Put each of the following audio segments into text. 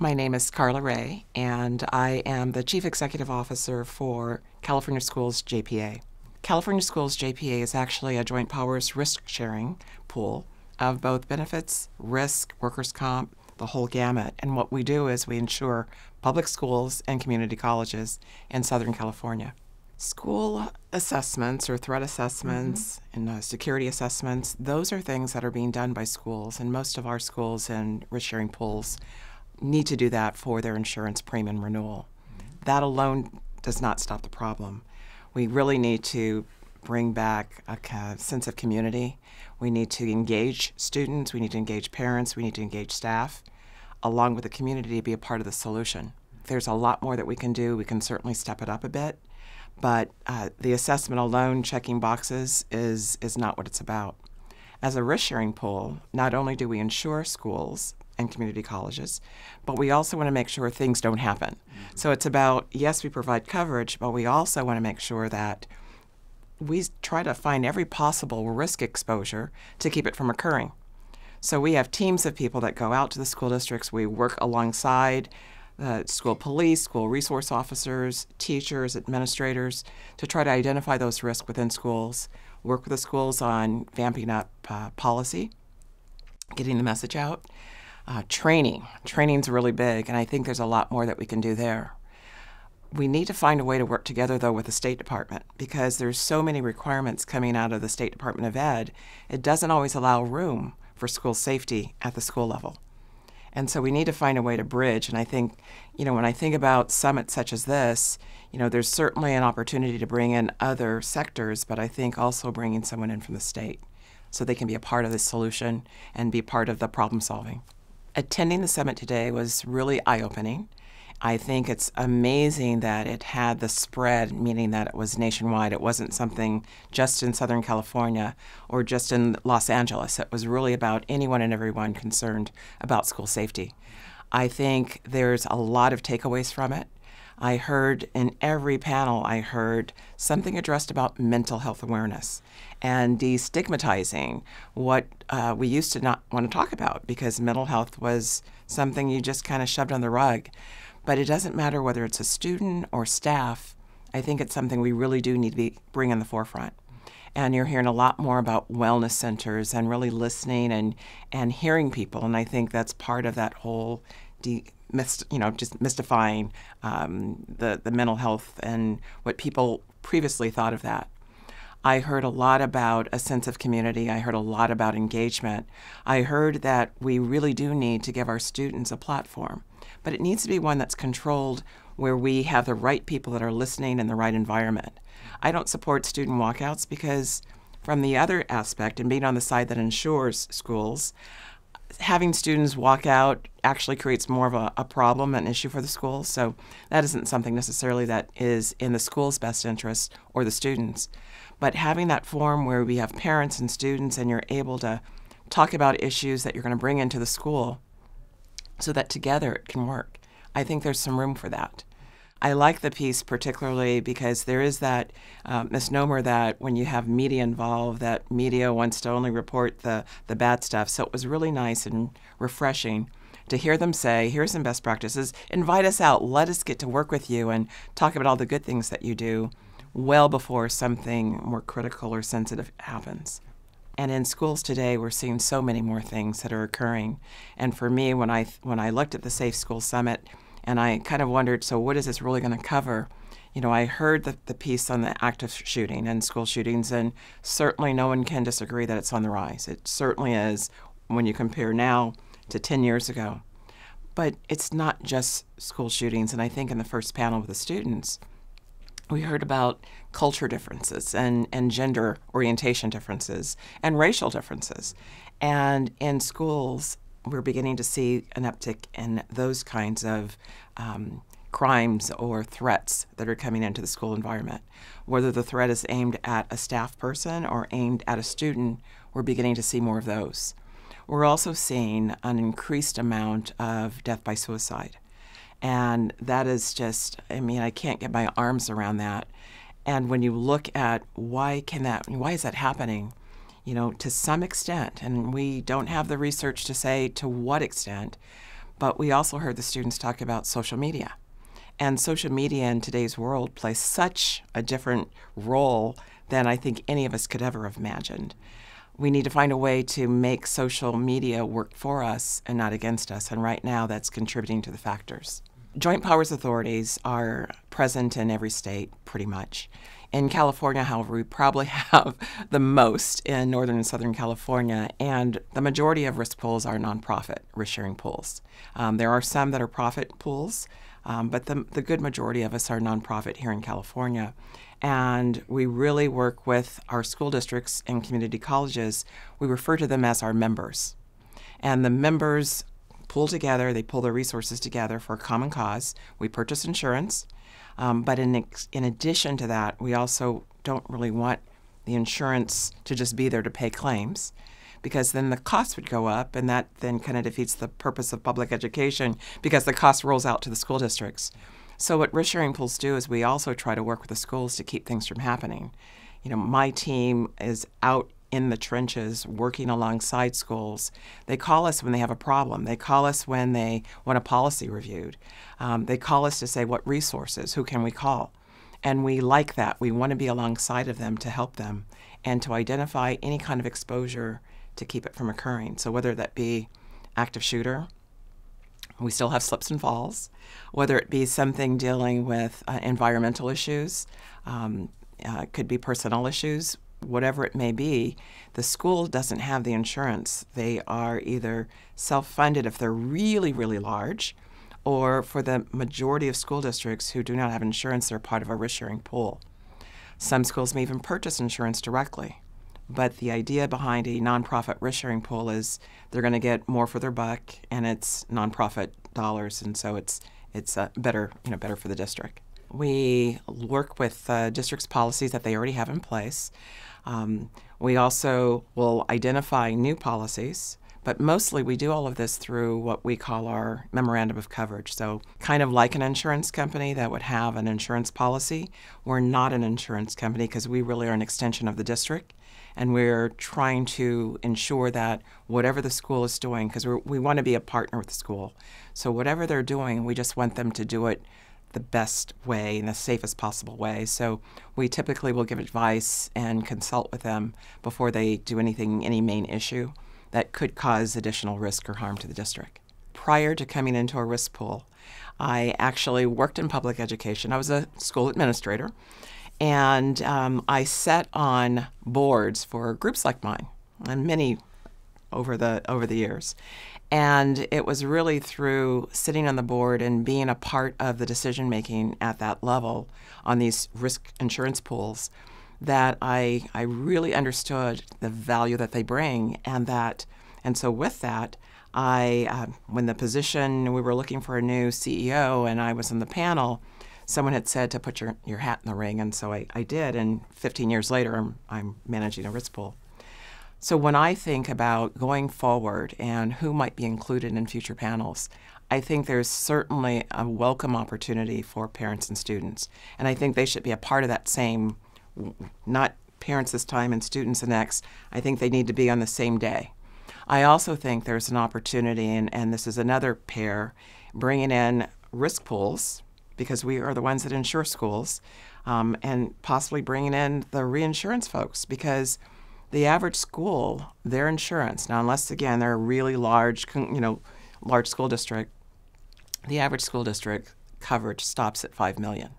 My name is Karla Rhay, and I am the Chief Executive Officer for California Schools JPA. California Schools JPA is actually a joint powers risk-sharing pool of both benefits, risk, workers' comp, the whole gamut. And what we do is we insure public schools and community colleges in Southern California. School assessments or threat assessments and security assessments, those are things that are being done by schools, and most of our schools and risk-sharing pools need to do that for their insurance premium renewal. That alone does not stop the problem. We really need to bring back a sense of community. We need to engage students, we need to engage parents, we need to engage staff, along with the community to be a part of the solution. There's a lot more that we can do. We can certainly step it up a bit, but the assessment alone, checking boxes, is not what it's about. As a risk-sharing pool, not only do we insure schools and community colleges, but we also want to make sure things don't happen. So it's about, yes, we provide coverage, but we also want to make sure that we try to find every possible risk exposure to keep it from occurring. So we have teams of people that go out to the school districts. We work alongside school police, school resource officers, teachers, administrators, to try to identify those risks within schools, work with the schools on vamping up policy, getting the message out. Training's really big, and I think there's a lot more that we can do there. We need to find a way to work together, though, with the State Department, because there's so many requirements coming out of the State Department of Ed. It doesn't always allow room for school safety at the school level. And so we need to find a way to bridge. And I think, when I think about summits such as this, there's certainly an opportunity to bring in other sectors, but I think also bringing someone in from the state so they can be a part of the solution and be part of the problem solving. Attending the summit today was really eye-opening. I think it's amazing that it had the spread, meaning that it was nationwide. It wasn't something just in Southern California or just in Los Angeles. It was really about anyone and everyone concerned about school safety. I think there's a lot of takeaways from it. I heard in every panel, I heard something addressed about mental health awareness and destigmatizing what we used to not want to talk about, because mental health was something you just kind of shoved on the rug. But it doesn't matter whether it's a student or staff. I think it's something we really do need to bring in the forefront. And you're hearing a lot more about wellness centers and really listening and hearing people. And I think that's part of that whole just mystifying the mental health and what people previously thought of that. I heard a lot about a sense of community. I heard a lot about engagement. I heard that we really do need to give our students a platform, but it needs to be one that's controlled, where we have the right people that are listening in the right environment. I don't support student walkouts, because from the other aspect, and being on the side that insures schools, having students walk out actually creates more of a problem, an issue for the schools. So that isn't something necessarily that is in the school's best interest or the students. But having that forum where we have parents and students and you're able to talk about issues that you're going to bring into the school so that together it can work, I think there's some room for that. I like the piece particularly because there is that misnomer that when you have media involved, that media wants to only report the bad stuff. So it was really nice and refreshing to hear them say, here's some best practices, invite us out, let us get to work with you and talk about all the good things that you do well before something more critical or sensitive happens. And in schools today, we're seeing so many more things that are occurring. And for me, when I looked at the Safe School Summit, and I kind of wondered, so what is this really going to cover? I heard the piece on the active shooting and school shootings, and certainly no one can disagree that it's on the rise. It certainly is when you compare now to 10 years ago. But it's not just school shootings, and I think in the first panel with the students, we heard about culture differences and gender orientation differences and racial differences. And in schools, we're beginning to see an uptick in those kinds of crimes or threats that are coming into the school environment. Whether the threat is aimed at a staff person or aimed at a student, we're beginning to see more of those. We're also seeing an increased amount of death by suicide. And that is just, I can't get my arms around that. And when you look at why is that happening? To some extent, and we don't have the research to say to what extent, But we also heard the students talk about social media. And social media in today's world plays such a different role than I think any of us could ever have imagined. We need to find a way to make social media work for us and not against us. And right now, that's contributing to the factors. Joint powers authorities are present in every state, pretty much. In California, however, we probably have the most in Northern and Southern California, and the majority of risk pools are nonprofit risk-sharing pools. There are some that are profit pools, but the good majority of us are nonprofit here in California. And we really work with our school districts and community colleges. We refer to them as our members. And the members pull together, they pull their resources together for a common cause. We purchase insurance. But in addition to that, we also don't really want the insurance to just be there to pay claims, because then the cost would go up, and that then kind of defeats the purpose of public education because the cost rolls out to the school districts. So what risk-sharing pools do is we also try to work with the schools to keep things from happening. You know, my team is out in the trenches working alongside schools. They call us when they have a problem. They call us when they want a policy reviewed. They call us to say what resources, who can we call? And we like that. We want to be alongside of them to help them and to identify any kind of exposure to keep it from occurring. So whether that be active shooter, we still have slips and falls, whether it be something dealing with environmental issues, it could be personnel issues, whatever it may be, the school doesn't have the insurance. They are either self-funded if they're really, really large, or for the majority of school districts who do not have insurance, they're part of a risk-sharing pool. Some schools may even purchase insurance directly. But the idea behind a nonprofit risk-sharing pool is they're going to get more for their buck, and it's nonprofit dollars, and so it's better for the district. We work with districts' policies that they already have in place. We also will identify new policies, but mostly we do all of this through what we call our Memorandum of Coverage. So kind of like an insurance company that would have an insurance policy, we're not an insurance company because we really are an extension of the district. And we're trying to ensure that whatever the school is doing, because we want to be a partner with the school. So whatever they're doing, we just want them to do it the best way and the safest possible way. So we typically will give advice and consult with them before they do anything, any main issue that could cause additional risk or harm to the district. Prior to coming into a risk pool, I actually worked in public education. I was a school administrator. And I sat on boards for groups like mine, and many over the years. And it was really through sitting on the board and being a part of the decision making at that level on these risk insurance pools that I really understood the value that they bring, and so with that, when the position we were looking for a new CEO and I was in the panel, someone had said to put your hat in the ring, and so I did, and 15 years later, I'm managing a risk pool. So when I think about going forward and who might be included in future panels, I think there's certainly a welcome opportunity for parents and students, and I think they should be a part of that same, not parents this time and students the next. I think they need to be on the same day. I also think there's an opportunity, and this is another pair, bringing in risk pools, because we are the ones that insure schools, and possibly bringing in the reinsurance folks, because the average school, their insurance, now unless, again, they're a really large school district, the average school district coverage stops at $5 million.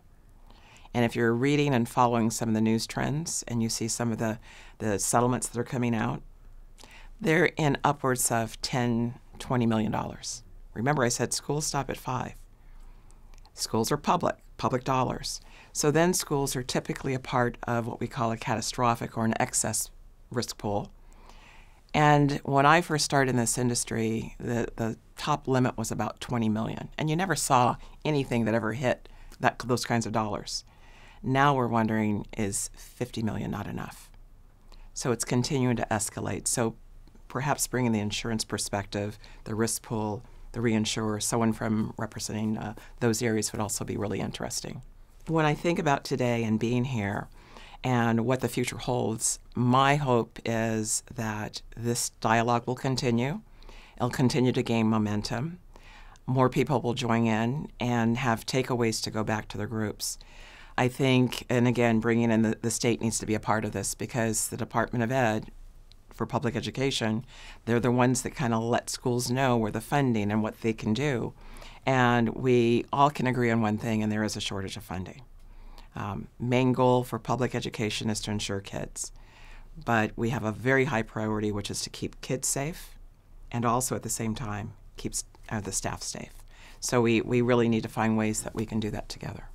And if you're reading and following some of the news trends and you see some of the settlements that are coming out, they're in upwards of $10, $20 million. Remember, I said schools stop at 5. Schools are public dollars. So then schools are typically a part of what we call a catastrophic or an excess risk pool. And when I first started in this industry, the top limit was about 20 million. And you never saw anything that ever hit those kinds of dollars. Now we're wondering, is 50 million not enough? So it's continuing to escalate. So perhaps bringing the insurance perspective, the risk pool, the reinsurer, someone from representing those areas would also be really interesting. When I think about today and being here and what the future holds, my hope is that this dialogue will continue. It'll continue to gain momentum. more people will join in and have takeaways to go back to their groups. I think, and again, bringing in the state needs to be a part of this, because the Department of Ed for public education, they're the ones that kind of let schools know where the funding and what they can do. And we all can agree on one thing, and there is a shortage of funding. Main goal for public education is to ensure kids. But we have a very high priority, which is to keep kids safe, and also at the same time keeps the staff safe. So we really need to find ways that we can do that together.